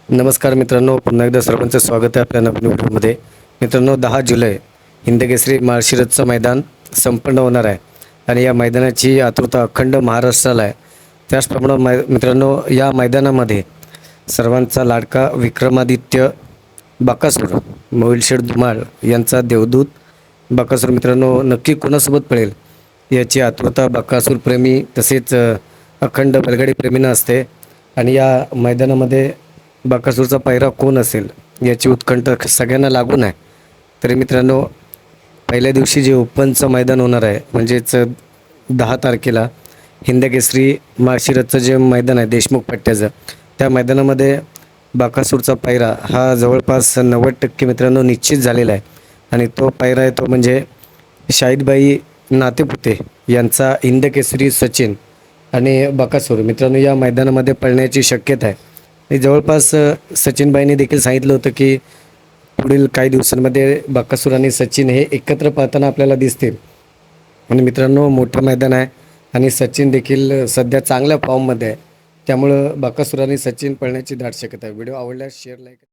नमस्कार मित्रांनो, पुन्हा एकदा सर्वांचं स्वागत आहे आपल्या नवीन व्हिडिओमध्ये. मित्रांनो, 10 जुलै हिंदकेसरी माळशिरसचं मैदान संपन्न होणार आहे आणि या मैदानाची आतुरता अखंड महाराष्ट्राला आहे. त्याचप्रमाणे मित्रांनो, या मैदानामध्ये सर्वांचा लाडका विक्रमादित्य बकासूर मोहिलशेठ धुमाळ यांचा देवदूत बकासूर मित्रांनो नक्की कोणासोबत पळेल याची आतुरता बकासूर प्रेमी तसेच अखंड बैलगाडी प्रेमींना असते. आणि या मैदानामध्ये बकासूरचा पायरा कोण असेल याची उत्कंठा सगळ्यांना लागून आहे. तरी मित्रांनो, पहिल्या दिवशी जे ओपनचं मैदान होणार आहे म्हणजेच 10 तारखेला हिंदकेसरी माळशिरसचं जे मैदान आहे देशमुख पट्ट्याचं, त्या मैदानामध्ये बकासूरचा पायरा हा जवळपास 90% मित्रांनो निश्चित झालेला आहे. आणि तो पायरा आहे तो म्हणजे शाहिदबाई नातेपुते यांचा हिंदकेसरी सचिन आणि बकासूर मित्रांनो या मैदानामध्ये पळण्याची शक्यता आहे. आणि जवळपास सचिनबाईंनी देखील सांगितलं होतं की पुढील काही दिवसांमध्ये बकासूर आणि सचिन हे एकत्र पाहताना आपल्याला दिसतील. आणि मित्रांनो, मोठं मैदान आहे आणि सचिन देखील सध्या चांगल्या फॉर्ममध्ये आहे, त्यामुळं बकासूर आणि सचिन पळण्याची दाट शक्यता आहे. व्हिडिओ आवडल्यास शेअर लाईक